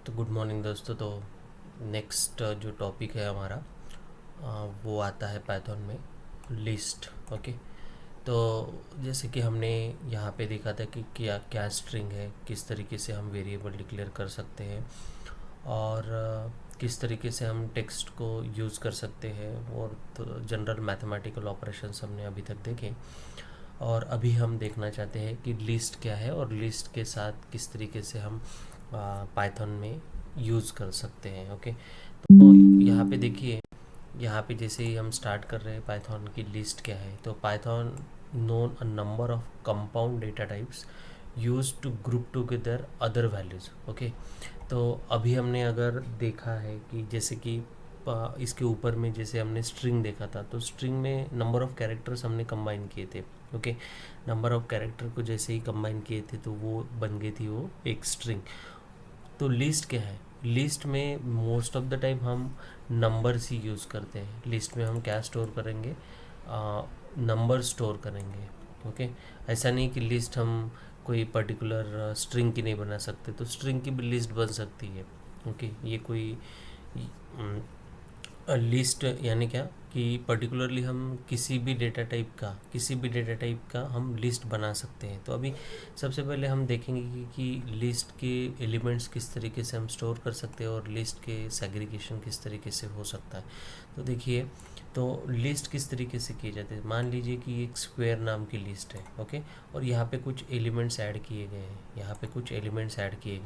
तो good morning दोस्तों। तो नेक्स्ट जो टॉपिक है हमारा वो आता है पाइथन में लिस्ट। ओके। तो जैसे कि हमने यहाँ पे देखा था कि क्या क्या स्ट्रिंग है, किस तरीके से हम वेरिएबल डिक्लेयर कर सकते हैं और किस तरीके से हम टेक्स्ट को यूज़ कर सकते हैं, और तो जनरल मैथमेटिकल ऑपरेशंस हमने अभी तक देखे। और अभी हम देखना चाहते हैं कि लिस्ट क्या है और लिस्ट के साथ किस तरीके से हम पाइथन में यूज़ कर सकते हैं। ओके। तो यहाँ पे देखिए, यहाँ पे जैसे ही हम स्टार्ट कर रहे हैं पाइथन की लिस्ट क्या है, तो Python known a number of compound data types used to group together other values. Okay. तो अभी हमने अगर देखा है कि जैसे कि इसके ऊपर में जैसे हमने स्ट्रिंग देखा था, तो स्ट्रिंग में नंबर ऑफ कैरेक्टर्स हमने कंबाइन किए थे। ओके। नंबर ऑफ कैरेक्टर को जैसे ही कंबाइन किए थे तो वो बन गई थी वो एक स्ट्रिंग। तो लिस्ट क्या है? लिस्ट में मोस्ट ऑफ द टाइम हम नंबर्स ही यूज़ करते हैं। लिस्ट में हम क्या स्टोर करेंगे? नंबर स्टोर करेंगे। ओके। ऐसा नहीं कि लिस्ट हम कोई पर्टिकुलर स्ट्रिंग की नहीं बना सकते, तो स्ट्रिंग की भी लिस्ट बन सकती है। ओके। ये कोई लिस्ट यानी क्या कि पर्टिकुलरली हम किसी भी डेटा टाइप का हम लिस्ट बना सकते हैं। तो अभी सबसे पहले हम देखेंगे कि लिस्ट के एलिमेंट्स किस तरीके से हम स्टोर कर सकते हैं और लिस्ट के सेग्रीगेशन किस तरीके से हो सकता है। तो देखिए, तो लिस्ट किस तरीके से की जाती है। मान लीजिए कि एक स्क्वायर नाम की लिस्ट है। ओके। और यहाँ पे कुछ एलिमेंट्स ऐड किए गए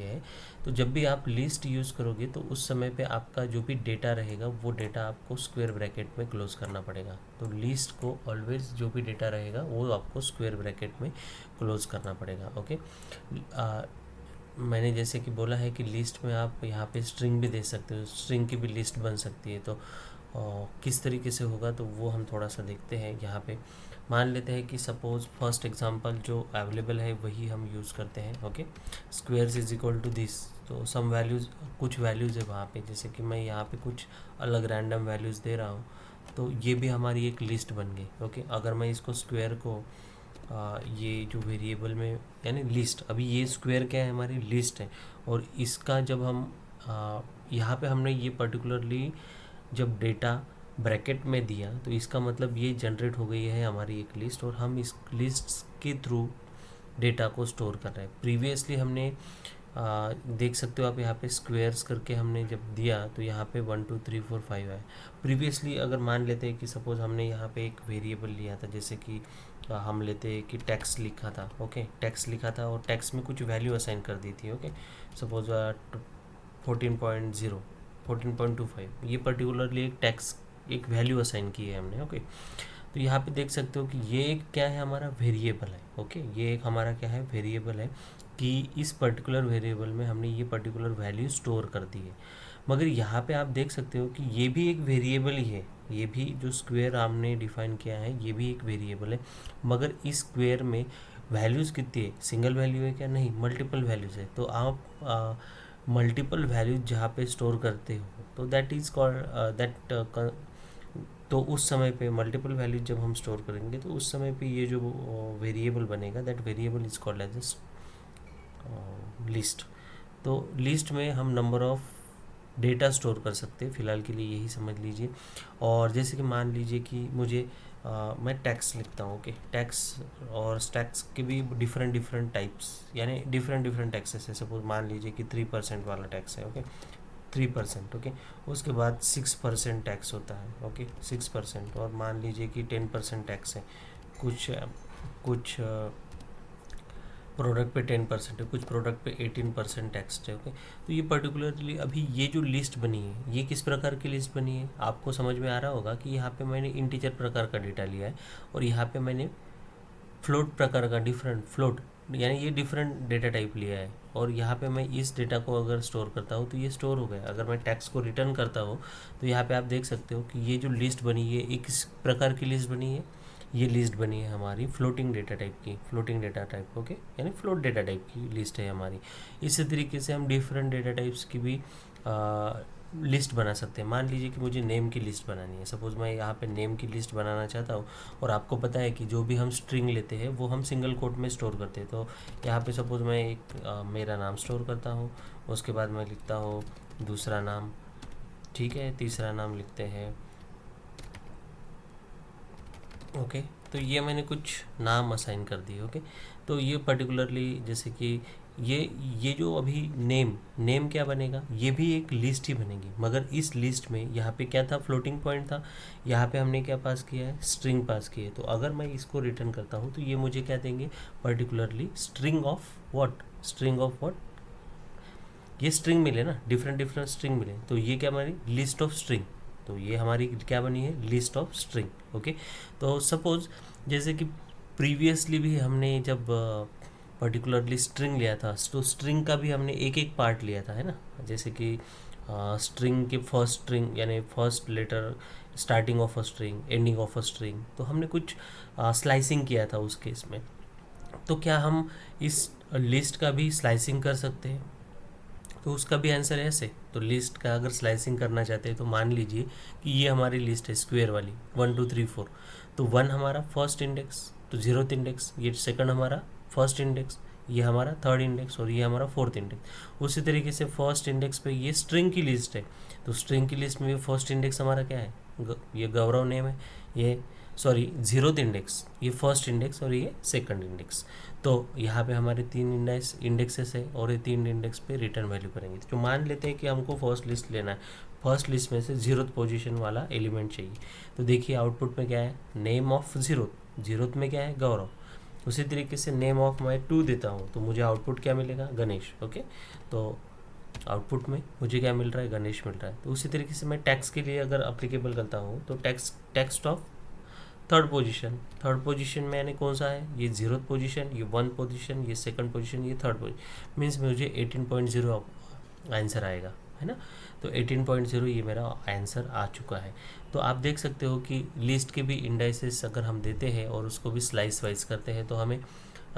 हैं, तो जब भी आप लिस्ट यूज़ करोगे तो उस समय पे आपका जो भी डेटा रहेगा वो डेटा आपको स्क्वायर ब्रैकेट में क्लोज करना पड़ेगा। तो लिस्ट को ऑलवेज जो भी डेटा रहेगा वो आपको स्क्वायर ब्रैकेट में क्लोज करना पड़ेगा। ओके। मैंने जैसे कि बोला है कि लिस्ट में आप यहाँ पे स्ट्रिंग भी दे सकते हो, स्ट्रिंग की भी लिस्ट बन सकती है। तो किस तरीके से होगा तो वो हम थोड़ा सा देखते हैं। यहाँ पे मान लेते हैं कि सपोज फर्स्ट एग्जांपल जो अवेलेबल है वही हम यूज़ करते हैं। Okay. Squares is equal to this. तो सम वैल्यूज़, कुछ वैल्यूज़ है वहाँ पे, जैसे कि मैं यहाँ पे कुछ अलग रैंडम वैल्यूज़ दे रहा हूँ, तो ये भी हमारी एक लिस्ट बन गई। ओके। अगर मैं इसको स्क्वायर को ये जो वेरिएबल में यानी लिस्ट, अभी ये स्क्वायर क्या है, हमारी लिस्ट है। और इसका जब हम यहाँ पे हमने ये पर्टिकुलरली जब डेटा ब्रैकेट में दिया तो इसका मतलब ये जनरेट हो गई है हमारी एक लिस्ट, और हम इस लिस्ट के थ्रू डेटा को स्टोर कर रहे हैं। प्रीवियसली हमने देख सकते हो आप, यहाँ पे स्क्वेयर्स करके हमने जब दिया तो यहाँ पे 1 2 3 4 5 है। प्रीवियसली अगर मान लेते हैं कि सपोज हमने यहाँ पे एक वेरिएबल लिया था, जैसे कि हम लेते हैं कि टैक्स लिखा था। ओके। टैक्स लिखा था और टैक्स में कुछ वैल्यू असाइन कर दी थी। ओके। सपोज 14.0 14.25 ये पर्टिकुलरली एक टैक्स एक वैल्यू असाइन की है हमने। ओके। तो यहाँ पे देख सकते हो कि ये एक क्या है, हमारा वेरिएबल है। ओके। ये एक हमारा क्या है, वेरिएबल है कि इस पर्टिकुलर वेरिएबल में हमने ये पर्टिकुलर वैल्यू स्टोर कर दी है। मगर यहाँ पे आप देख सकते हो कि ये भी एक वेरिएबल ही है। ये भी जो स्क्वायर हमने डिफाइन किया है ये भी एक वेरिएबल है, मगर इस स्क्वायर में वैल्यूज़ कितनी है? सिंगल वैल्यू है क्या? नहीं, मल्टीपल वैल्यूज़ है। तो आप मल्टीपल वैल्यूज जहाँ पे स्टोर करते हो तो दैट इज़ कॉल्ड दैट। तो उस समय पे मल्टीपल वैल्यूज जब हम स्टोर करेंगे तो उस समय पे ये जो वेरिएबल बनेगा, that variable is called as list. तो लिस्ट में हम नंबर ऑफ डेटा स्टोर कर सकते हैं, फ़िलहाल के लिए यही समझ लीजिए। और जैसे कि मान लीजिए कि मुझे मैं टैक्स लिखता हूँ। ओके। टैक्स और टैक्स के भी डिफरेंट डिफरेंट टाइप्स यानी डिफरेंट डिफरेंट टैक्सेस है। सपोज मान लीजिए कि 3% वाला टैक्स है। ओके। 3%। ओके। उसके बाद 6% टैक्स होता है। ओके। 6%। और मान लीजिए कि 10% टैक्स है। कुछ कुछ प्रोडक्ट पे 10% है, कुछ प्रोडक्ट पे 18% टैक्स है। ओके। तो ये पर्टिकुलरली अभी ये जो लिस्ट बनी है ये किस प्रकार की लिस्ट बनी है, आपको समझ में आ रहा होगा कि यहाँ पे मैंने इंटीजर प्रकार का डेटा लिया है और यहाँ पे मैंने फ्लोट प्रकार का डिफरेंट फ्लोट यानी ये डिफरेंट डेटा टाइप लिया है। और यहाँ पे मैं इस डेटा को अगर स्टोर करता हूँ तो ये स्टोर हो गया। अगर मैं टैक्स को रिटर्न करता हूँ तो यहाँ पे आप देख सकते हो कि ये जो लिस्ट बनी है एक इस प्रकार की लिस्ट बनी है। ये लिस्ट बनी है हमारी फ्लोटिंग डेटा टाइप की, फ्लोटिंग डेटा टाइप। ओके। यानी फ्लोट डेटा टाइप की लिस्ट है हमारी। इसी तरीके से हम डिफरेंट डेटा टाइप्स की भी लिस्ट बना सकते हैं। मान लीजिए कि मुझे नेम की लिस्ट बनानी है, सपोज़ मैं यहाँ पे नेम की लिस्ट बनाना चाहता हूँ, और आपको पता है कि जो भी हम स्ट्रिंग लेते हैं वो हम सिंगल कोट में स्टोर करते हैं। तो यहाँ पे सपोज़ मैं एक मेरा नाम स्टोर करता हूँ, उसके बाद मैं लिखता हूँ दूसरा नाम, ठीक है, तीसरा नाम लिखते हैं, ओके। तो ये मैंने कुछ नाम असाइन कर दिए, ओके। तो ये पर्टिकुलरली जैसे कि ये जो अभी नेम क्या बनेगा, ये भी एक लिस्ट ही बनेगी, मगर इस लिस्ट में यहाँ पे क्या था, फ्लोटिंग पॉइंट था, यहाँ पे हमने क्या पास किया है, स्ट्रिंग पास की है। तो अगर मैं इसको रिटर्न करता हूँ तो ये मुझे क्या देंगे, particularly string of what, string of what, ये स्ट्रिंग मिले ना, डिफरेंट डिफरेंट स्ट्रिंग मिले, तो ये क्या हमारी लिस्ट ऑफ स्ट्रिंग, तो ये हमारी क्या बनी है, लिस्ट ऑफ स्ट्रिंग, ओके। तो सपोज जैसे कि प्रीवियसली भी हमने जब पर्टिकुलरली स्ट्रिंग लिया था, तो स्ट्रिंग का भी हमने एक एक पार्ट लिया था, है ना। जैसे कि स्ट्रिंग के फर्स्ट स्ट्रिंग यानी first letter, starting of a string, ending of a string, तो हमने कुछ स्लाइसिंग किया था उस केस में। तो क्या हम इस लिस्ट का भी स्लाइसिंग कर सकते हैं, तो उसका भी आंसर है ऐसे। तो लिस्ट का अगर स्लाइसिंग करना चाहते हैं तो मान लीजिए कि ये हमारी लिस्ट है स्क्वायर वाली 1 2 3 4, तो 1 हमारा फर्स्ट इंडेक्स, तो 0th इंडेक्स, ये सेकंड हमारा फर्स्ट इंडेक्स, ये हमारा थर्ड इंडेक्स, और ये हमारा फोर्थ इंडेक्स। उसी तरीके से फर्स्ट इंडेक्स पे ये स्ट्रिंग की लिस्ट है, तो स्ट्रिंग की लिस्ट में फर्स्ट इंडेक्स हमारा क्या है, ये गौरव नेम है, ये सॉरी 0th इंडेक्स, ये फर्स्ट इंडेक्स, और ये सेकंड इंडेक्स। तो यहाँ पे हमारे 3 इंडेक्सेस है, और ये 3 इंडेक्स पे रिटर्न वैल्यू करेंगे। तो मान लेते हैं कि हमको फर्स्ट लिस्ट लेना है, फर्स्ट लिस्ट में से 0th पोजीशन वाला एलिमेंट चाहिए। तो देखिए आउटपुट में क्या है, नेम ऑफ 0th में क्या है, गौरव। उसी तरीके से नेम ऑफ मैं 2 देता हूँ, तो मुझे आउटपुट क्या मिलेगा, गणेश, ओके। तो आउटपुट में मुझे क्या मिल रहा है, गणेश मिल रहा है। तो उसी तरीके से मैं टैक्स के लिए अगर अप्लीकेबल करता हूँ, तो टेक्स्ट ऑफ थर्ड पोजीशन में यानी कौन सा है, ये 0th पोजीशन, ये 1 पोजीशन, ये सेकंड पोजीशन, ये थर्ड पोजीशन, मीन्स मुझे 18.0 आंसर आएगा, है ना। तो 18.0 ये मेरा आंसर आ चुका है। तो आप देख सकते हो कि लिस्ट के भी इंडाइसेस अगर हम देते हैं और उसको भी स्लाइस वाइज करते हैं, तो हमें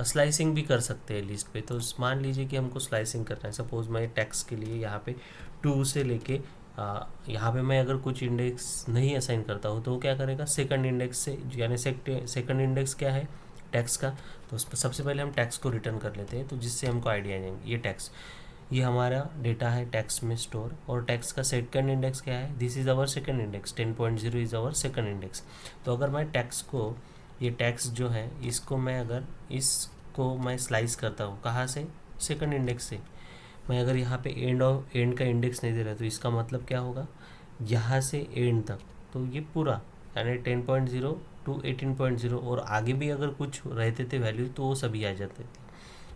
स्लाइसिंग भी कर सकते हैं लिस्ट पे। तो मान लीजिए कि हमको स्लाइसिंग करना है, सपोज मैं टैक्स के लिए यहाँ पे 2 से लेके यहाँ पे मैं अगर कुछ इंडेक्स नहीं असाइन करता हूँ, तो वो क्या करेगा, सेकंड इंडेक्स से, यानी सेकंड इंडेक्स क्या है, टैक्स का। तो सबसे पहले हम टैक्स को रिटर्न कर लेते हैं, तो जिससे हमको आइडिया आ जाएंगे। ये टैक्स, ये हमारा डेटा है टैक्स में स्टोर, और टैक्स का सेकंड इंडेक्स क्या है, this is our second index, 10.0 is our second index. तो अगर मैं टैक्स को, ये टैक्स जो है इसको मैं अगर इसको मैं स्लाइस करता हूँ, कहाँ से, सेकंड इंडेक्स से। मैं अगर यहाँ पे एंड का इंडेक्स नहीं दे रहा, तो इसका मतलब क्या होगा, यहाँ से एंड तक, तो ये पूरा यानी 10.0 टू 18.0, और आगे भी अगर कुछ रहते थे वैल्यू तो वो सभी आ जाते थे।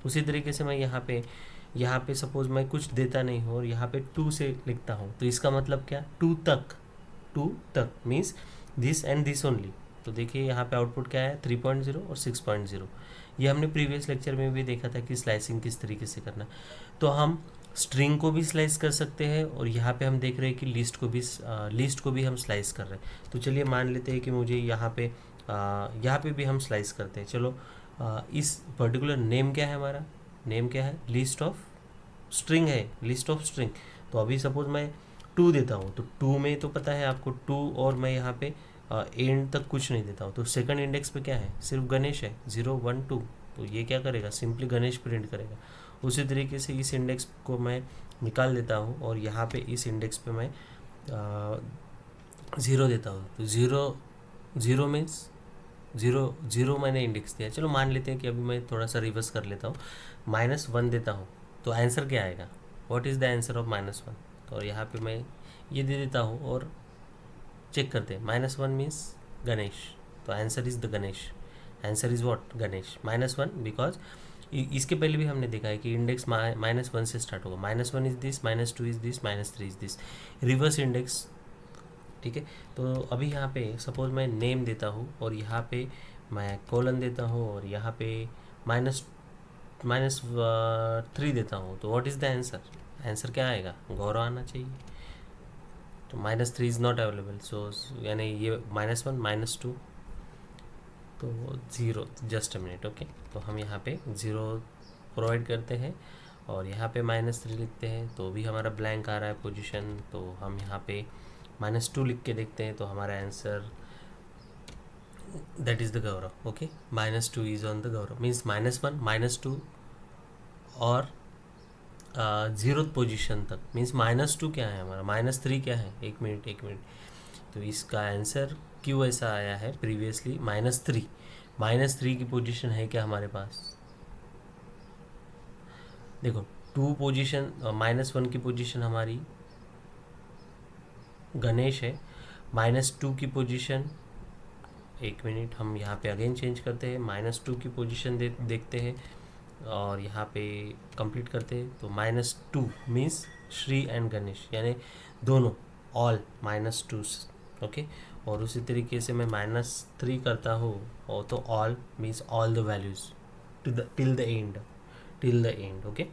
उसी तरीके से मैं यहाँ पे सपोज मैं कुछ देता नहीं हूँ और यहाँ पे 2 से लिखता हूँ, तो इसका मतलब क्या, 2 तक means this and this only. तो देखिए यहाँ पे आउटपुट क्या है, 3.0 और 6.0। ये हमने प्रीवियस लेक्चर में भी देखा था कि स्लाइसिंग किस तरीके से करना। तो हम स्ट्रिंग को भी स्लाइस कर सकते हैं, और यहाँ पे हम देख रहे हैं कि लिस्ट को भी हम स्लाइस कर रहे हैं। तो चलिए मान लेते हैं कि मुझे यहाँ पे भी हम स्लाइस करते हैं। चलो इस पर्टिकुलर नेम क्या है, हमारा नेम क्या है, लिस्ट ऑफ स्ट्रिंग है, लिस्ट ऑफ स्ट्रिंग। तो अभी सपोज मैं 2 देता हूँ, तो 2 में तो पता है आपको 2, और मैं यहाँ पे एंड तक कुछ नहीं देता हूँ, तो सेकंड इंडेक्स पे क्या है, सिर्फ गणेश है, 0 1 2। तो ये क्या करेगा, सिंपली गणेश प्रिंट करेगा। उसी तरीके से इस इंडेक्स को मैं निकाल देता हूँ, और यहाँ पे इस इंडेक्स पे मैं 0 देता हूँ, तो 0 मीन्स 0 मैंने इंडेक्स दिया। चलो मान लेते हैं कि अभी मैं थोड़ा सा रिवर्स कर लेता हूँ, -1 देता हूँ, तो आंसर क्या आएगा, what is the answer of -1। तो यहाँ पे मैं ये दे देता हूँ और चेक करते हैं, -1 मीन्स गणेश, तो answer is the Ganesh, answer is what, Ganesh. -1 because इसके पहले भी हमने देखा है कि इंडेक्स -1 से स्टार्ट होगा, -1 is this, -2 is this, -3 is this, reverse index, ठीक है। तो अभी यहाँ पे सपोज मैं नेम देता हूँ, और यहाँ पे मैं कोलन देता हूँ, और यहाँ पे -3 देता हूँ, तो what is the answer, answer क्या आएगा, गौरव आना चाहिए। तो -3 इज़ नॉट अवेलेबल, सो यानी ये -1 -2, तो 0, जस्ट अ मिनट, ओके। तो हम यहाँ पे 0 प्रोवाइड करते हैं, और यहाँ पे -3 लिखते हैं तो भी हमारा ब्लैंक आ रहा है पोजीशन, तो हम यहाँ पे -2 लिख के देखते हैं तो हमारा answer that is the Gaurav. Okay, -2 is on the Gaurav, means -1 -2 और 0 पोजीशन तक, मीन्स -2 क्या है हमारा, -3 क्या है, एक मिनट। तो इसका आंसर क्यों ऐसा आया है प्रीवियसली -3 की पोजीशन है क्या हमारे पास, देखो 2 पोजीशन, -1 की पोजीशन हमारी गणेश है, -2 की पोजीशन, एक मिनट हम यहाँ पे अगेन चेंज करते हैं, -2 की पोजीशन देखते हैं और यहाँ पे कंप्लीट करते हैं तो -2 मीन्स श्री एंड गणेश, यानी दोनों ऑल -2। ओके, और उसी तरीके से मैं -3 करता हूँ और तो all means all the values till the end. Okay,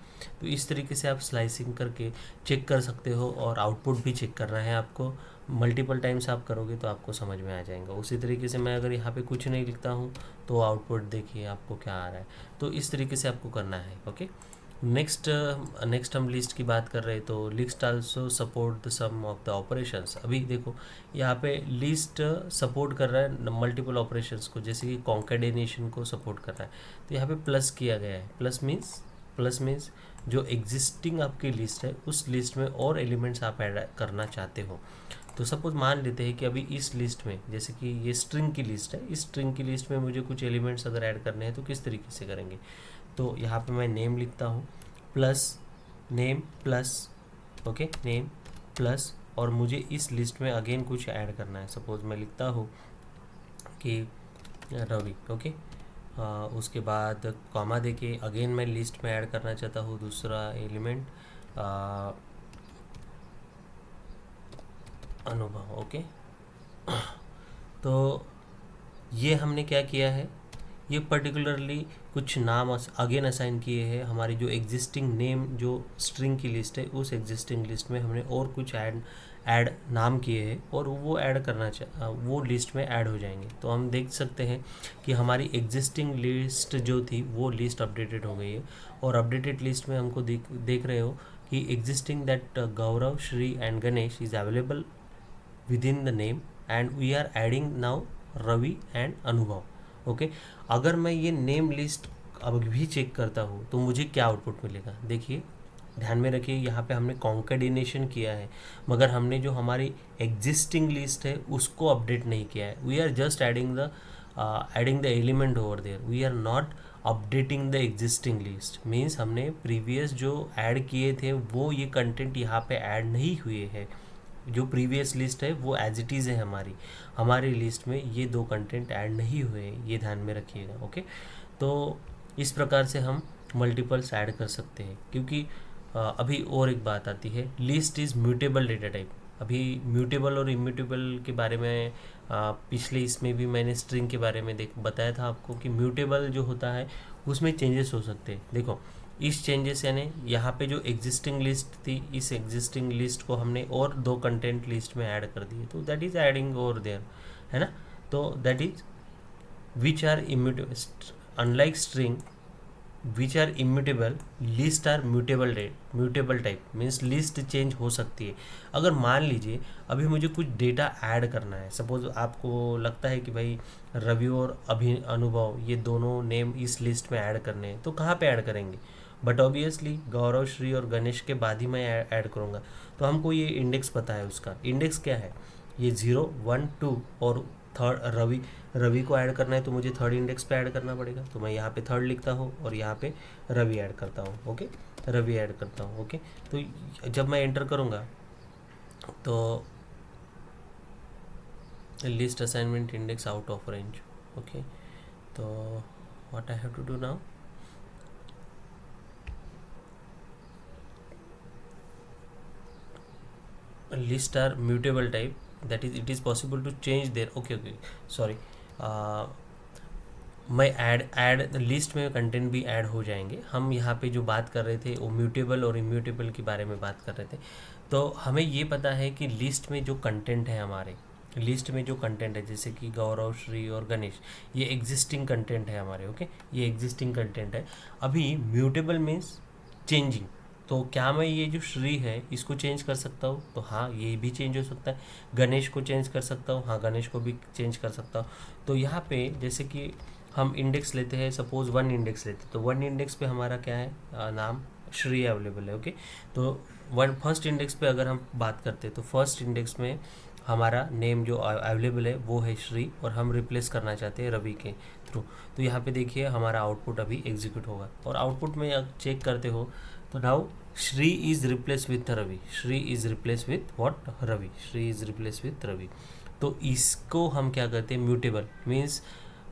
तो इस तरीके से आप स्लाइसिंग करके चेक कर सकते हो और आउटपुट भी चेक करना है आपको, मल्टीपल टाइम्स आप करोगे तो आपको समझ में आ जाएगा। उसी तरीके से मैं अगर यहाँ पे कुछ नहीं लिखता हूँ तो आउटपुट देखिए आपको क्या आ रहा है, तो इस तरीके से आपको करना है। ओके, नेक्स्ट हम लिस्ट की बात कर रहे हैं तो list also support the some of the operations. अभी देखो यहाँ पे लिस्ट सपोर्ट कर रहा है मल्टीपल ऑपरेशंस को, जैसे कि कॉन्केडेनेशन को सपोर्ट कर रहा है, तो यहाँ पे प्लस किया गया है। प्लस मीन्स जो एग्जिस्टिंग आपकी लिस्ट है उस लिस्ट में और एलिमेंट्स आप ऐड करना चाहते हो। तो सपोज मान लेते हैं कि अभी इस लिस्ट में, जैसे कि ये स्ट्रिंग की लिस्ट है, इस स्ट्रिंग की लिस्ट में मुझे कुछ एलिमेंट्स अगर ऐड करने हैं तो किस तरीके से करेंगे, तो यहाँ पे मैं नेम लिखता हूँ plus name plus, okay, name plus, और मुझे इस लिस्ट में अगेन कुछ ऐड करना है। सपोज मैं लिखता हूँ कि रवि, ओके, उसके बाद कॉमा देके अगेन मैं लिस्ट में ऐड करना चाहता हूँ दूसरा एलिमेंट अनुभव। ओके, तो ये हमने क्या किया है, ये पर्टिकुलरली कुछ नाम अगेन असाइन किए हैं। हमारी जो एग्जिस्टिंग नेम जो स्ट्रिंग की लिस्ट है उस एग्जिस्टिंग लिस्ट में हमने और कुछ ऐड नाम किए हैं और वो ऐड करना वो लिस्ट में ऐड हो जाएंगे। तो हम देख सकते हैं कि हमारी एग्जिस्टिंग लिस्ट जो थी वो लिस्ट अपडेटेड हो गई है, और अपडेटेड लिस्ट में हमको देख रहे हो कि existing that Gaurav, Shri and Ganesh is available with in the name and we are adding now Ravi and Anubhav. Okay, अगर मैं ये नेम लिस्ट अब भी चेक करता हूँ तो मुझे क्या आउटपुट मिलेगा, देखिए ध्यान में रखिए, यहाँ पे हमने कॉन्केडिनेशन किया है मगर हमने जो हमारी एग्जिस्टिंग लिस्ट है उसको अपडेट नहीं किया है। We are just adding the element over there, we are not updating the existing list. Means हमने प्रीवियस जो ऐड किए थे वो ये कंटेंट यहाँ पे ऐड नहीं हुए हैं, जो प्रीवियस लिस्ट है वो एज इट इज़ है, हमारी लिस्ट में ये 2 कंटेंट ऐड नहीं हुए, ये ध्यान में रखिएगा। ओके, तो इस प्रकार से हम मल्टीपल्स ऐड कर सकते हैं, क्योंकि अभी और एक बात आती है, list is mutable data type. अभी म्यूटेबल और इम्यूटेबल के बारे में पिछले इसमें भी मैंने स्ट्रिंग के बारे में बताया था आपको कि म्यूटेबल जो होता है उसमें चेंजेस हो सकते हैं। देखो इस चेंजेस यानी यहाँ पे जो एग्जिस्टिंग लिस्ट थी, इस एग्जिस्टिंग लिस्ट को हमने और 2 कंटेंट लिस्ट में ऐड कर दिए, तो that is adding over there, है ना। तो that is which are immutable, unlike string which are immutable, list are mutable type, means list change हो सकती है। अगर मान लीजिए अभी मुझे कुछ डेटा ऐड करना है, सपोज आपको लगता है कि भाई रवि और अनुभव ये दोनों नेम इस लिस्ट में ऐड करने हैं, तो कहाँ पे ऐड करेंगे, बट ऑब्वियसली गौरव, श्री और गणेश के बाद ही मैं ऐड करूँगा। तो हमको ये इंडेक्स पता है, उसका इंडेक्स क्या है, ये 0 1 2 और थर्ड रवि को ऐड करना है तो मुझे थर्ड इंडेक्स पे ऐड करना पड़ेगा, तो मैं यहाँ पे थर्ड लिखता हूँ और यहाँ पे रवि ऐड करता हूँ। ओके, रवि ऐड करता हूँ। ओके, तो जब मैं एंटर करूँगा तो list assignment index out of range. Okay, तो what I have to do now, list are mutable type, that is it is possible to change their okay sorry मैं add list में content भी add हो जाएंगे। हम यहाँ पे जो बात कर रहे थे वो म्यूटेबल और इम्यूटेबल के बारे में बात कर रहे थे। तो हमें ये पता है कि लिस्ट में जो कंटेंट है, हमारे लिस्ट में जो कंटेंट है जैसे कि गौरव, श्री और गणेश, ये एग्जिस्टिंग कंटेंट है हमारे। ओके, ये एग्जिस्टिंग कंटेंट है। अभी म्यूटेबल मीन्स चेंजिंग। तो क्या मैं ये जो श्री है इसको चेंज कर सकता हूँ? तो हाँ, ये भी चेंज हो सकता है। गणेश को चेंज कर सकता हूँ, हाँ गणेश को भी चेंज कर सकता हूँ। तो यहाँ पे जैसे कि हम इंडेक्स लेते हैं, सपोज 1 इंडेक्स लेते हैं, तो 1 इंडेक्स पे हमारा क्या है, नाम श्री अवेलेबल है। ओके, तो फर्स्ट इंडेक्स पे अगर हम बात करते हैं तो फर्स्ट इंडेक्स में हमारा नेम जो अवेलेबल है वो है श्री, और हम रिप्लेस करना चाहते हैं रवि के थ्रू। तो यहाँ पे देखिए हमारा आउटपुट अभी एग्जीक्यूट होगा, और आउटपुट में अगर चेक करते हो तो now Shri is replace with Ravi, Shri is replace with what, Ravi, Shri is replace with Ravi. तो इसको हम क्या कहते हैं, म्यूटेबल। मीन्स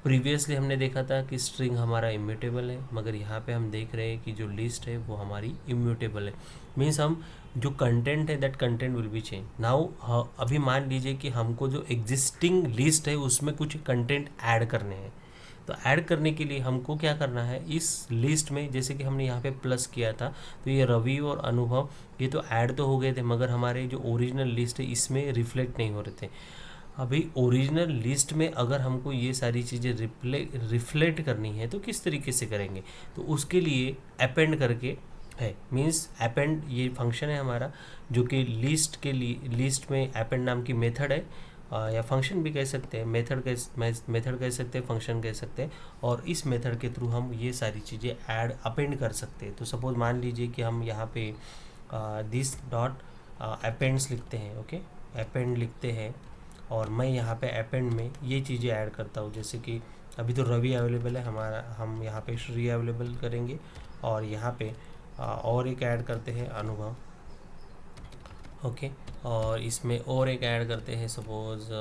प्रीवियसली हमने देखा था कि स्ट्रिंग हमारा इम्यूटेबल है, मगर यहाँ पे हम देख रहे हैं कि जो लिस्ट है वो हमारी इम्यूटेबल है। मीन्स हम जो कंटेंट है that content will be change now. अभी मान लीजिए कि हमको जो एग्जिस्टिंग लिस्ट है उसमें कुछ कंटेंट ऐड करने हैं। तो ऐड करने के लिए हमको क्या करना है, इस लिस्ट में जैसे कि हमने यहाँ पे प्लस किया था, तो ये रवि और अनुभव ये तो ऐड तो हो गए थे, मगर हमारे जो ओरिजिनल लिस्ट है इसमें रिफ्लेक्ट नहीं हो रहे थे। अभी ओरिजिनल लिस्ट में अगर हमको ये सारी चीज़ें रिफ्लेक्ट करनी है तो किस तरीके से करेंगे, तो उसके लिए अपेंड करके है। मीन्स अपेंड ये फंक्शन है हमारा, जो कि लिस्ट के लिए, लिस्ट में अपेंड नाम की मेथड है, या फंक्शन भी कह सकते हैं, मेथड कह सकते हैं, फंक्शन कह सकते हैं। और इस मेथड के थ्रू हम ये सारी चीज़ें ऐड अपेंड कर सकते हैं। तो सपोज मान लीजिए कि हम यहाँ पे दिस डॉट अपेंड्स लिखते हैं। ओके, अपेंड लिखते हैं, और मैं यहाँ पे अपेंड में ये चीज़ें ऐड करता हूँ, जैसे कि अभी तो रवि अवेलेबल है हमारा, हम यहाँ पे श्री अवेलेबल करेंगे, और यहाँ पे और एक ऐड करते हैं अनुभव। ओके, और इसमें और एक ऐड करते हैं सपोज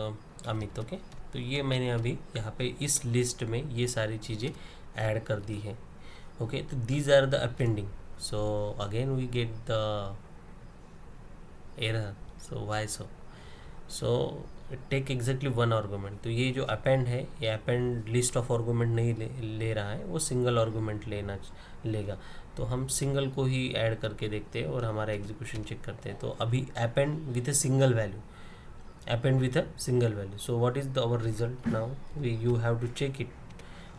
अमित। ओके, तो ये मैंने अभी यहाँ पे इस लिस्ट में ये सारी चीज़ें ऐड कर दी है। ओके, तो these are the appending. So again we get the error, so why so take exactly 1 argument. तो ये जो अपेंड है, ये अपेंड लिस्ट ऑफ आर्गूमेंट नहीं ले रहा है, वो सिंगल आर्गूमेंट लेगा। तो हम सिंगल को ही ऐड करके देखते हैं और हमारा एग्जीक्यूशन चेक करते हैं। तो अभी append with a single value, append with a single value. So what is the our result now, you have to check it.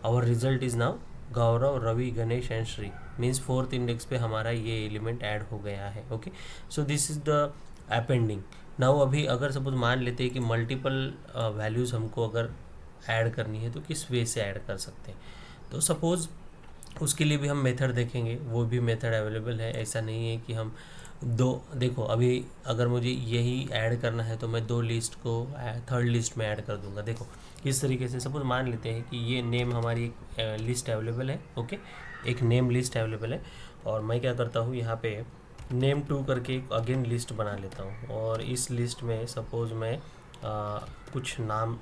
Our result is now Gaurav, Ravi, Ganesh and Shri. Means fourth index पे हमारा ये element add हो गया है। Okay, so this is the appending. Now अभी अगर suppose मान लेते हैं कि मल्टीपल वैल्यूज़ हमको अगर ऐड करनी है तो किस वे से ऐड कर सकते हैं। तो सपोज़ उसके लिए भी हम मेथड देखेंगे, वो भी मेथड अवेलेबल है। ऐसा नहीं है कि हम देखो अभी अगर मुझे यही ऐड करना है तो मैं 2 लिस्ट को थर्ड लिस्ट में ऐड कर दूंगा। देखो किस तरीके से, सपोज मान लेते हैं कि ये नेम हमारी एक लिस्ट अवेलेबल है। ओके, एक नेम लिस्ट अवेलेबल है, और मैं क्या करता हूँ यहाँ पे नेम 2 करके अगेन लिस्ट बना लेता हूँ, और इस लिस्ट में सपोज मैं कुछ नाम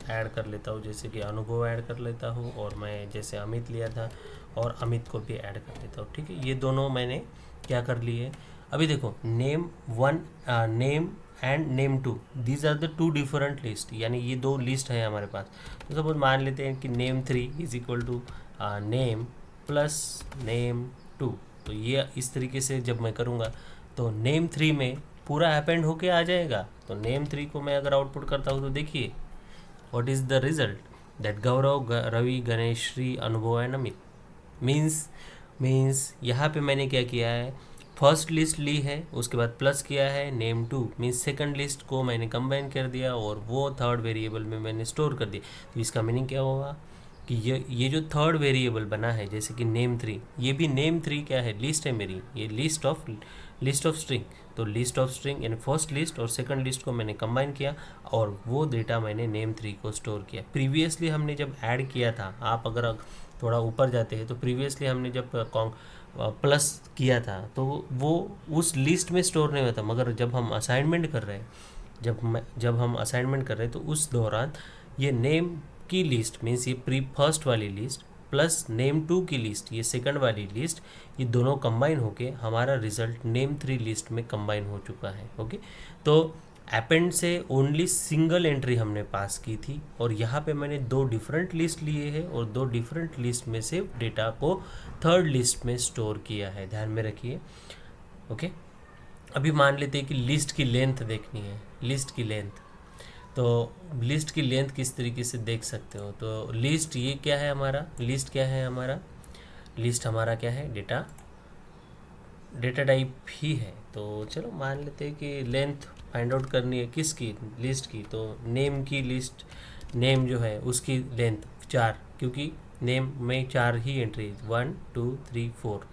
ऐड कर लेता हूँ, जैसे कि अनुभव ऐड कर लेता हूँ, और मैं जैसे अमित लिया था और अमित को भी ऐड कर लेता हूँ। ठीक है, ये दोनों मैंने क्या कर लिए। अभी देखो name 1 name and name 2, these are the 2 different list, यानी ये 2 लिस्ट है हमारे पास। तो सपोज मान लेते हैं कि name 3 is equal to name plus name 2। तो ये इस तरीके से जब मैं करूँगा तो नेम 3 में पूरा अपेंड होके आ जाएगा। तो नेम 3 को मैं अगर आउटपुट करता हूँ तो देखिए what is the result, that Gaurav, Ravi, Ganesh, Shri, Anubhav and Amit. Means यहाँ पे मैंने क्या किया है, फर्स्ट लिस्ट ली है, उसके बाद प्लस किया है नेम 2, मीन्स सेकंड लिस्ट को मैंने कंबाइन कर दिया और वो थर्ड वेरिएबल में मैंने स्टोर कर दिया। तो इसका मीनिंग क्या होगा कि ये जो थर्ड वेरिएबल बना है, जैसे कि नेम 3, ये भी नेम 3 क्या है, लिस्ट है मेरी, ये लिस्ट ऑफ स्ट्रिंग। तो लिस्ट ऑफ स्ट्रिंग यानी फर्स्ट लिस्ट और सेकंड लिस्ट को मैंने कंबाइन किया, और वो डेटा मैंने नेम 3 को स्टोर किया। प्रीवियसली हमने जब ऐड किया था, आप अगर थोड़ा ऊपर जाते हैं तो प्रीवियसली हमने जब प्लस किया था तो वो उस लिस्ट में स्टोर नहीं हुआ था, मगर जब हम असाइनमेंट कर रहे हैं, जब हम असाइनमेंट कर रहे हैं तो उस दौरान ये नेम की लिस्ट, मीन्स ये फर्स्ट वाली लिस्ट प्लस नेम 2 की लिस्ट, ये सेकंड वाली लिस्ट, ये दोनों कंबाइन होके हमारा रिजल्ट नेम 3 लिस्ट में कंबाइन हो चुका है। ओके, तो अपेंड से ओनली सिंगल एंट्री हमने पास की थी, और यहाँ पे मैंने 2 डिफरेंट लिस्ट लिए हैं और 2 डिफरेंट लिस्ट में से डेटा को थर्ड लिस्ट में स्टोर किया है, ध्यान में रखिए। ओके, अभी मान लेते हैं कि लिस्ट की लेंथ देखनी है, लिस्ट की लेंथ। तो लिस्ट की लेंथ किस तरीके से देख सकते हो, तो लिस्ट ये क्या है हमारा, लिस्ट क्या है हमारा, लिस्ट हमारा क्या है, डेटा डेटा टाइप ही है। तो चलो मान लेते हैं कि लेंथ फाइंड आउट करनी है किसकी, लिस्ट की। तो नेम की लिस्ट, नेम जो है उसकी लेंथ 4, क्योंकि नेम में 4 ही एंट्री, 1 2 3 4।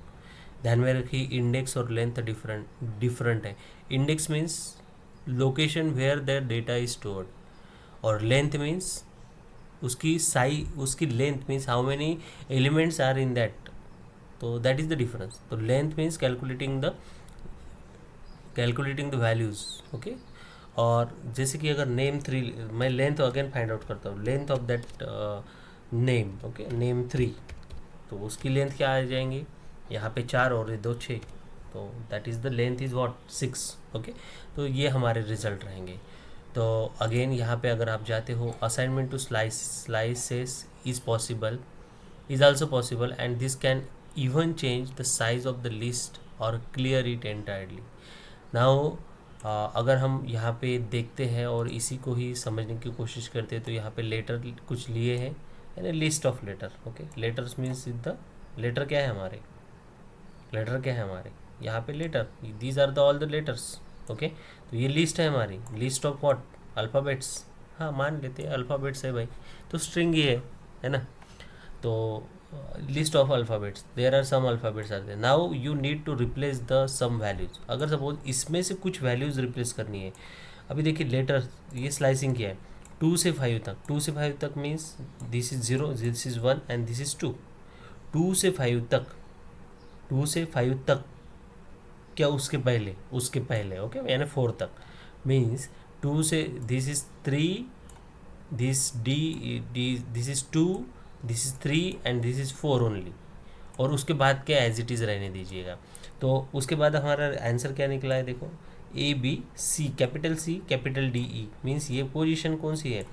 ध्यान में रखिए इंडेक्स और लेंथ डिफरेंट डिफरेंट है। Index means location where that data is stored, और लेंथ मीन्स उसकी साइज, उसकी length means how many elements are in that. तो दैट इज द डिफरेंस। तो length means calculating the values. Okay. और जैसे कि अगर नेम 3, मैं लेंथ अगेन फाइंड आउट करता हूँ, length of that name, okay, name 3, तो उसकी लेंथ क्या आ जाएंगी, यहाँ पे 4 और ये 2 6, तो that is the length is what 6। Okay. तो ये हमारे रिजल्ट रहेंगे। तो अगेन यहाँ पे अगर आप जाते हो, assignment two slices is possible, is also possible, and this can even change the size of the list or clear it entirely. now अगर हम यहाँ पे देखते हैं और इसी को ही समझने की कोशिश करते हैं, तो यहाँ पे लेटर कुछ लिए हैं, यानी list of letter. Okay, letters means the letter क्या है हमारे, लेटर क्या है हमारे यहाँ पे letter, these are the all the letters. Okay, तो ये लिस्ट है हमारी, लिस्ट ऑफ व्हाट, अल्फ़ाबेट्स। हाँ मान लेते हैं अल्फ़ाबेट्स है भाई, तो स्ट्रिंग ही है ना। तो list of alphabets, there are some alphabets are there, now you need to replace the some values. अगर सपोज इसमें से कुछ वैल्यूज़ रिप्लेस करनी है, अभी देखिए लेटर, ये स्लाइसिंग किया है 2 से 5 तक, 2 से 5 तक means this is 0, this is 1 and this is 2। 2 से 5 तक, 2 से 5 तक क्या, उसके पहले ओके, यानी 4 तक मीन्स 2 से, this is 3, this is 2, this is 3 and this is 4 only. और उसके बाद क्या एज इट इज़ रहने दीजिएगा। तो उसके बाद हमारा आंसर क्या निकला है, देखो ABC, capital C capital DE, means ये पोजीशन कौन सी है,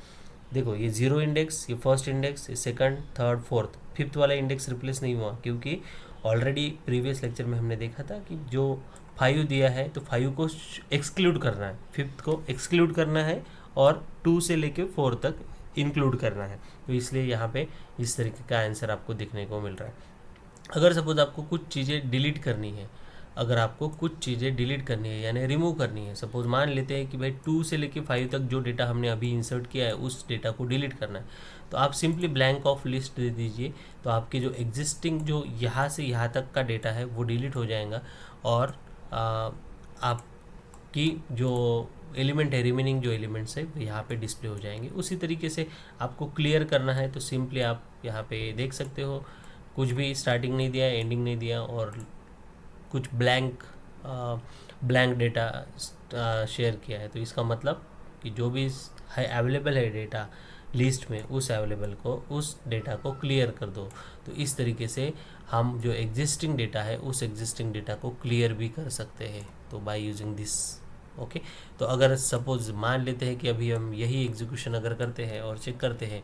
देखो ये 0 इंडेक्स, ये फर्स्ट इंडेक्स, ये सेकंड, थर्ड, फोर्थ, फिफ्थ वाला इंडेक्स रिप्लेस नहीं हुआ, क्योंकि ऑलरेडी प्रीवियस लेक्चर में हमने देखा था कि जो 5 दिया है तो 5 को एक्सक्लूड करना है, फिफ्थ को एक्सक्लूड करना है, और 2 से लेके 4 तक इंक्लूड करना है। तो इसलिए यहाँ पे इस तरीके का आंसर आपको देखने को मिल रहा है। अगर सपोज आपको कुछ चीज़ें डिलीट करनी है, अगर आपको कुछ चीज़ें डिलीट करनी है यानी रिमूव करनी है, सपोज मान लेते हैं कि भाई 2 से लेके 5 तक जो डेटा हमने अभी इंसर्ट किया है उस डेटा को डिलीट करना है, तो आप सिंपली ब्लैंक ऑफ लिस्ट दे दीजिए। तो आपके जो एग्जिस्टिंग जो यहाँ से यहाँ तक का डेटा है वो डिलीट हो जाएगा, और आपकी जो एलिमेंट है, रिमेनिंग जो एलिमेंट्स है यहाँ पे डिस्प्ले हो जाएंगे। उसी तरीके से आपको क्लियर करना है तो सिंपली आप यहाँ पे देख सकते हो, कुछ भी स्टार्टिंग नहीं दिया, एंडिंग नहीं दिया, और कुछ ब्लैंक डेटा शेयर किया है। तो इसका मतलब कि जो भी है अवेलेबल है डेटा लिस्ट में, उस डेटा को क्लियर कर दो। तो इस तरीके से हम जो एग्जिस्टिंग डेटा है उस एग्जिस्टिंग डेटा को क्लियर भी कर सकते हैं, तो बाय यूजिंग दिस। ओके, तो अगर सपोज मान लेते हैं कि अभी हम यही एग्जीक्यूशन अगर करते हैं और चेक करते हैं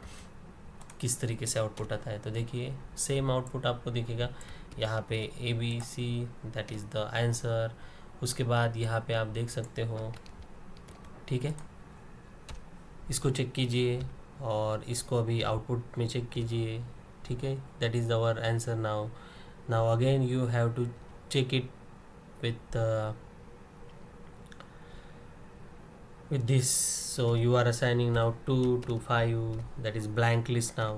किस तरीके से आउटपुट आता है, तो देखिए सेम आउटपुट आपको दिखेगा यहाँ पे ABC, that is the answer. उसके बाद यहाँ पे आप देख सकते हो, ठीक है, इसको चेक कीजिए और इसको अभी आउटपुट में चेक कीजिए, ठीक है, that is our answer. Now again you have to check it with this. So you are assigning now 2 to 5, that is blank list। now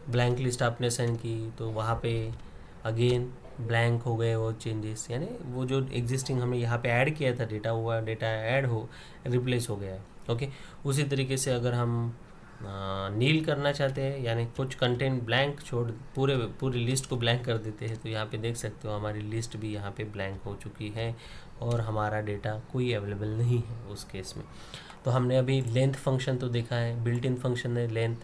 blank list आपने असाइन की तो वहाँ पे अगेन ब्लैंक हो गए वो चेंजेस, यानी वो जो एग्जिस्टिंग हमने यहाँ पे ऐड किया था डेटा, हुआ डेटा ऐड हो रिप्लेस हो गया है। ओके, उसी तरीके से अगर हम नील करना चाहते हैं, यानी कुछ कंटेंट ब्लैंक छोड़, पूरी लिस्ट को ब्लैंक कर देते हैं, तो यहाँ पे देख सकते हो हमारी लिस्ट भी यहाँ पे ब्लैंक हो चुकी है और हमारा डेटा कोई अवेलेबल नहीं है उस केस में। तो हमने अभी लेंथ फंक्शन तो देखा है, बिल्ट इन फंक्शन है, लेंथ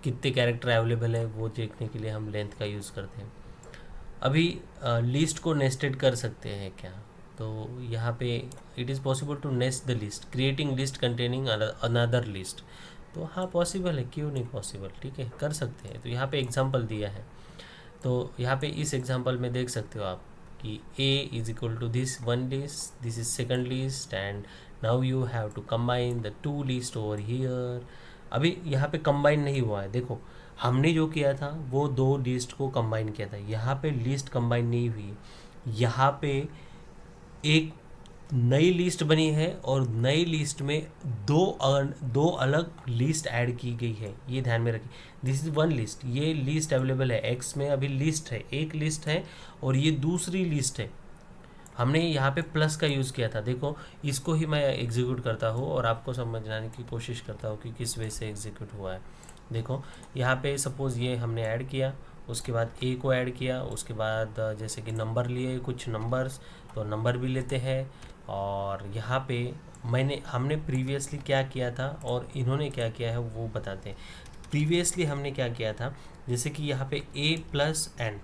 कितने कैरेक्टर अवेलेबल है वो देखने के लिए हम लेंथ का यूज़ करते हैं। अभी लिस्ट को नेस्टेड कर सकते हैं क्या, तो यहाँ पे it is possible to nest the list creating list containing another list. तो हाँ पॉसिबल है, क्यों नहीं पॉसिबल, ठीक है, कर सकते हैं। तो यहाँ पे एग्जांपल दिया है, तो यहाँ पे इस एग्जांपल में देख सकते हो आप कि A is equal to this one list, this is second list, and now you have to combine the two list over here. अभी यहाँ पे कंबाइन नहीं हुआ है, देखो हमने जो किया था वो 2 लिस्ट को कंबाइन किया था, यहाँ पे लिस्ट कंबाइन नहीं हुई है। यहाँ पे एक नई लिस्ट बनी है और नई लिस्ट में दो अलग लिस्ट ऐड की गई है, ये ध्यान में रखिए। दिस इज वन लिस्ट, ये लिस्ट अवेलेबल है एक्स में, अभी लिस्ट है, एक लिस्ट है और ये दूसरी लिस्ट है। हमने यहाँ पे प्लस का यूज़ किया था, देखो इसको ही मैं एग्जीक्यूट करता हूँ और आपको समझाने की कोशिश करता हूँ कि किस वे से एग्जीक्यूट हुआ है। देखो यहाँ पे सपोज़ ये हमने ऐड किया, उसके बाद ए को ऐड किया, उसके बाद जैसे कि नंबर लिए कुछ नंबर्स, तो नंबर भी लेते हैं। और यहाँ पे हमने प्रीवियसली क्या किया था और इन्होंने क्या किया है वो बताते हैं। प्रीवियसली हमने क्या किया था, जैसे कि यहाँ पे a प्लस एन,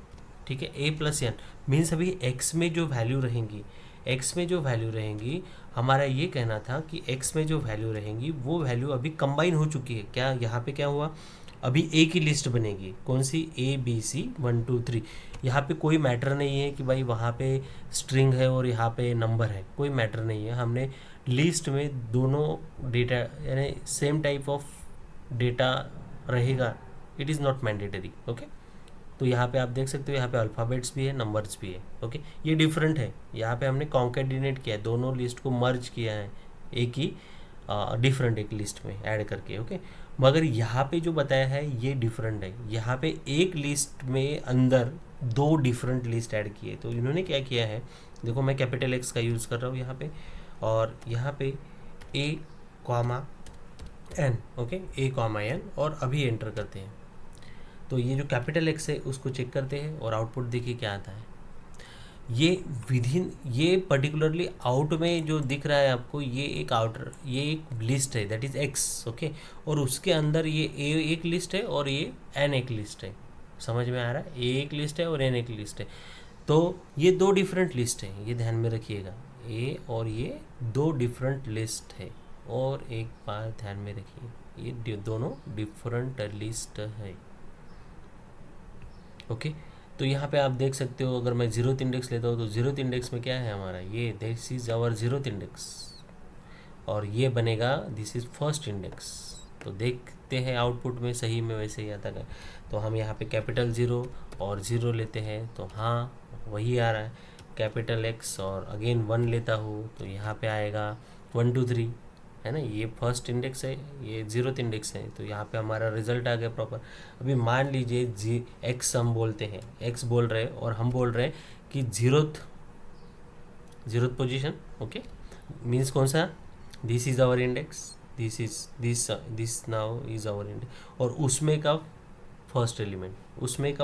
ठीक है, a प्लस एन मीन्स अभी x में जो वैल्यू रहेंगी, x में जो वैल्यू रहेंगी, हमारा ये कहना था कि x में जो वैल्यू रहेंगी वो वैल्यू अभी कंबाइन हो चुकी है। क्या यहाँ पे क्या हुआ, अभी ए की लिस्ट बनेगी, कौन सी, ABC 1 2 3। यहाँ पे कोई मैटर नहीं है कि भाई वहाँ पे स्ट्रिंग है और यहाँ पे नंबर है, कोई मैटर नहीं है। हमने लिस्ट में दोनों डेटा यानी सेम टाइप ऑफ डेटा रहेगा, it is not mandatory. Okay, तो यहाँ पे आप देख सकते हो, यहाँ पे अल्फ़ाबेट्स भी है, नंबर्स भी है। ओके, ये डिफरेंट है, यहाँ पे हमने कॉन्केटिनेट किया है, दोनों लिस्ट को मर्ज किया है एक ही डिफरेंट एक लिस्ट में ऐड करके। ओके, मगर यहाँ पे जो बताया है ये डिफरेंट है, यहाँ पे एक लिस्ट में अंदर दो डिफरेंट लिस्ट ऐड किए। तो इन्होंने क्या किया है, देखो मैं कैपिटल एक्स का यूज़ कर रहा हूँ यहाँ पे, और यहाँ पे ए कॉमा एन, ओके, ए कॉमा एन, और अभी एंटर करते हैं। तो ये जो कैपिटल एक्स है उसको चेक करते हैं और आउटपुट देखिए क्या आता है। ये विधिन, ये पर्टिकुलरली आउट में जो दिख रहा है आपको, ये एक आउटर, ये एक लिस्ट है दैट इज एक्स। ओके, और उसके अंदर ये ए एक लिस्ट है और ये एन एक लिस्ट है। समझ में आ रहा है, ए एक लिस्ट है और एन एक लिस्ट है। तो ये दो डिफरेंट लिस्ट है, ये ध्यान में रखिएगा, ए और ये दो डिफरेंट लिस्ट है। और एक बात ध्यान में रखिए, ये दोनों डिफरेंट लिस्ट है। ओके, तो यहाँ पे आप देख सकते हो, अगर मैं जीरोथ इंडेक्स लेता हूँ तो जीरोथ इंडेक्स में क्या है हमारा, ये this is our zeroth index, और ये बनेगा दिस इज फर्स्ट इंडेक्स। तो देखते हैं आउटपुट में सही में वैसे ही आता है। तो हम यहाँ पे कैपिटल ज़ीरो और ज़ीरो लेते हैं तो हाँ वही आ रहा है। कैपिटल एक्स और अगेन वन लेता हूँ तो यहाँ पे आएगा 1 2 3, है ना, ये फर्स्ट इंडेक्स है, ये जीरोथ इंडेक्स है, तो यहाँ पे हमारा रिजल्ट आ गया प्रॉपर। अभी मान लीजिए जी एक्स हम बोलते हैं, एक्स बोल रहे हैं और हम बोल रहे हैं कि जीरोथ पोजीशन। ओके, मीन्स कौन सा, this is our index, this now is our index, और उसमें का फर्स्ट एलिमेंट, तो उसमें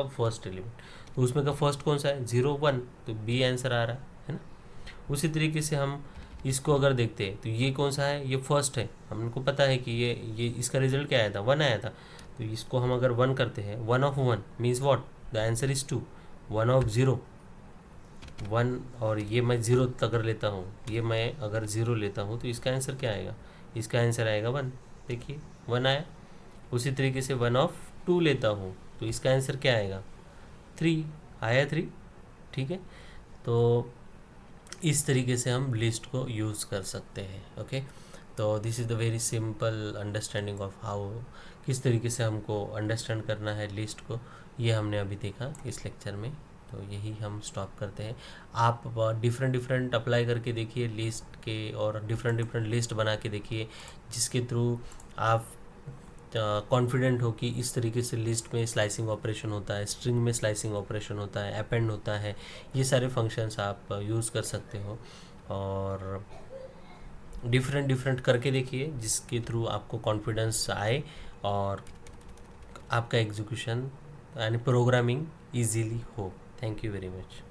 का फर्स्ट कौन सा है, 0 1, तो बी आंसर आ रहा है ना। उसी तरीके से हम इसको अगर देखते हैं तो ये कौन सा है, ये फर्स्ट है, हमको पता है कि ये इसका रिजल्ट क्या आया था, 1 आया था। तो इसको हम अगर 1 करते हैं, 1 of 1 means what, the answer is 2। 1 of 0 1, और ये मैं 0 अगर लेता हूँ, ये मैं अगर 0 लेता हूँ तो इसका आंसर क्या आएगा, इसका आंसर आएगा 1। देखिए 1 आया। उसी तरीके से 1 ऑफ 2 लेता हूँ तो इसका आंसर क्या आएगा, 3 आया, 3। ठीक है, तो इस तरीके से हम लिस्ट को यूज़ कर सकते हैं। ओके, तो this is the very simple understanding of how, किस तरीके से हमको अंडरस्टैंड करना है लिस्ट को, ये हमने अभी देखा इस लेक्चर में। तो यही हम स्टॉप करते हैं। आप डिफरेंट अप्लाई करके देखिए लिस्ट के, और डिफरेंट लिस्ट बना के देखिए, जिसके थ्रू आप कॉन्फिडेंट हो कि इस तरीके से लिस्ट में स्लाइसिंग ऑपरेशन होता है, स्ट्रिंग में स्लाइसिंग ऑपरेशन होता है, अपेंड होता है, ये सारे फंक्शंस आप यूज़ कर सकते हो। और डिफरेंट करके देखिए जिसके थ्रू आपको कॉन्फिडेंस आए और आपका एग्जीक्यूशन यानी प्रोग्रामिंग इजीली हो। Thank you very much.